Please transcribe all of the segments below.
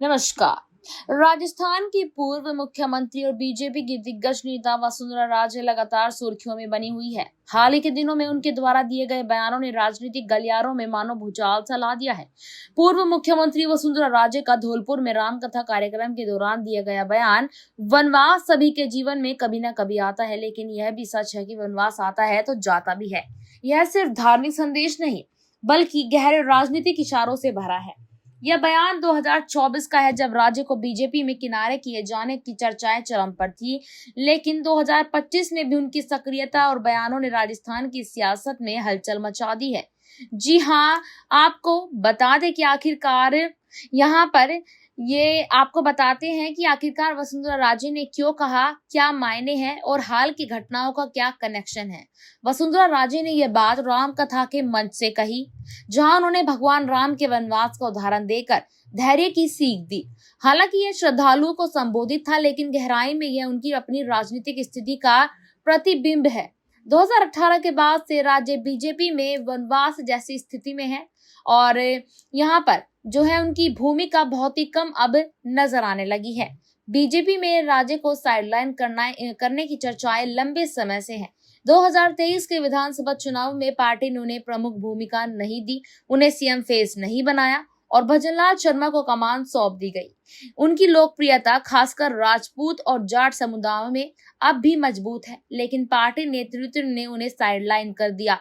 नमस्कार। राजस्थान की पूर्व मुख्यमंत्री और बीजेपी की दिग्गज नेता वसुंधरा राजे लगातार सुर्खियों में बनी हुई है। हाल ही के दिनों में उनके द्वारा दिए गए बयानों ने राजनीतिक गलियारों में मानो भूचाल सा ला दिया है। पूर्व मुख्यमंत्री वसुंधरा राजे का धौलपुर में रामकथा कार्यक्रम के दौरान दिया गया बयान, वनवास सभी के जीवन में कभी न कभी आता है, लेकिन यह भी सच है कि वनवास आता है तो जाता भी है। यह सिर्फ धार्मिक संदेश नहीं, बल्कि गहरे राजनीतिक इशारों से भरा है। यह बयान 2024 का है, जब राज्य को बीजेपी में किनारे किए जाने की चर्चाएं चरम पर थी, लेकिन 2025 में भी उनकी सक्रियता और बयानों ने राजस्थान की सियासत में हलचल मचा दी है। जी हाँ, आपको बता दें कि आखिरकार यहाँ पर ये आपको बताते हैं कि आखिरकार वसुंधरा राजे ने क्यों कहा, क्या मायने हैं और हाल की घटनाओं का क्या कनेक्शन है। वसुंधरा राजे ने यह बात राम कथा के मंच से कही, जहां उन्होंने भगवान राम के वनवास का उदाहरण देकर धैर्य की सीख दी। हालांकि यह श्रद्धालुओं को संबोधित था, लेकिन गहराई में यह उनकी अपनी राजनीतिक स्थिति का प्रतिबिंब है। 2018 के बाद से राज्य बीजेपी में वनवास जैसी स्थिति में है और यहाँ पर जो है उनकी भूमिका बहुत ही कम अब नजर आने लगी है। बीजेपी में राज्य को साइडलाइन करने की चर्चाएं लंबे समय से हैं। 2023 के विधानसभा चुनाव में पार्टी ने उन्हें प्रमुख भूमिका नहीं दी, उन्हें सीएम फेस नहीं बनाया और भजनलाल शर्मा को कमान सौंप दी गई। उनकी लोकप्रियता खासकर राजपूत और जाट समुदायों में अब भी मजबूत है, लेकिन पार्टी नेतृत्व ने उन्हें साइडलाइन कर दिया।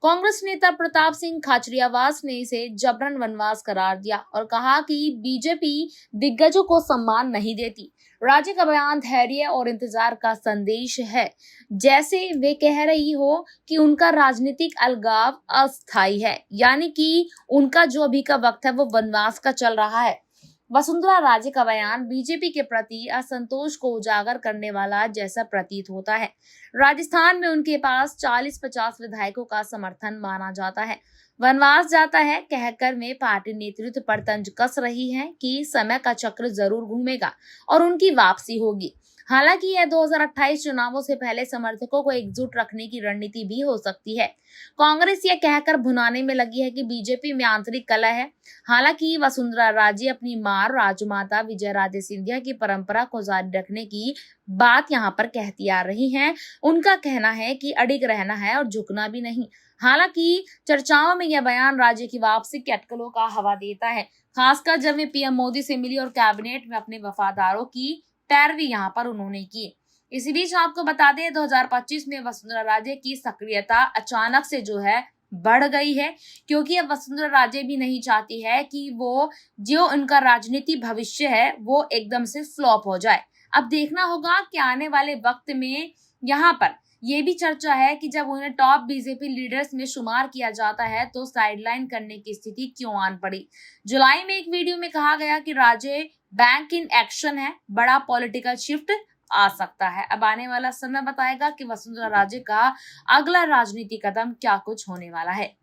कांग्रेस नेता प्रताप सिंह खाचरियावास ने इसे जबरन वनवास करार दिया और कहा कि बीजेपी दिग्गजों को सम्मान नहीं देती। राज्य का बयान धैर्य और इंतजार का संदेश है, जैसे वे कह रही हो कि उनका राजनीतिक अलगाव अस्थायी है, यानी कि उनका जो अभी का वक्त है वो वनवास का चल रहा है। वसुंधरा राजे का बयान बीजेपी के प्रति असंतोष को उजागर करने वाला जैसा प्रतीत होता है। राजस्थान में उनके पास 40-50 विधायकों का समर्थन माना जाता है। वनवास जाता है कहकर में पार्टी नेतृत्व पर तंज कस रही है कि समय का चक्र जरूर घूमेगा और उनकी वापसी होगी। हालांकि यह 2028 चुनावों से पहले समर्थकों को एकजुट रखने की रणनीति भी हो सकती है। कांग्रेस यह कहकर भुनाने में लगी है कि बीजेपी में आंतरिक कलह है। हालांकि वसुंधरा राजे अपनी मां राजमाता विजय राजे सिंधिया की परंपरा को जारी रखने की बात यहाँ पर कहती आ रही हैं। उनका कहना है कि अडिग रहना है और झुकना भी नहीं। हालांकि चर्चाओं में यह बयान राज्य की वापसी के अटकलों का हवा देता है, खासकर जब वे पीएम मोदी से मिली और कैबिनेट में अपने वफादारों की पैरवी यहाँ पर उन्होंने की। इसी बीच आपको बता दें 2025 में वसुंधरा राजे की सक्रियता अचानक से जो है बढ़ गई है, क्योंकि अब वसुंधरा राजे भी नहीं चाहती है कि वो जो उनका राजनीति भविष्य है वो एकदम से फ्लॉप हो जाए। अब देखना होगा कि आने वाले वक्त में यहाँ पर ये भी चर्चा है कि जब उन्हें टॉप बीजेपी लीडर्स में शुमार किया जाता है तो साइडलाइन करने की स्थिति क्यों आन पड़ी। जुलाई में एक वीडियो में कहा गया कि राजे बैंक इन एक्शन है, बड़ा पॉलिटिकल शिफ्ट आ सकता है। अब आने वाला समय बताएगा कि वसुंधरा राजे का अगला राजनीतिक कदम क्या कुछ होने वाला है।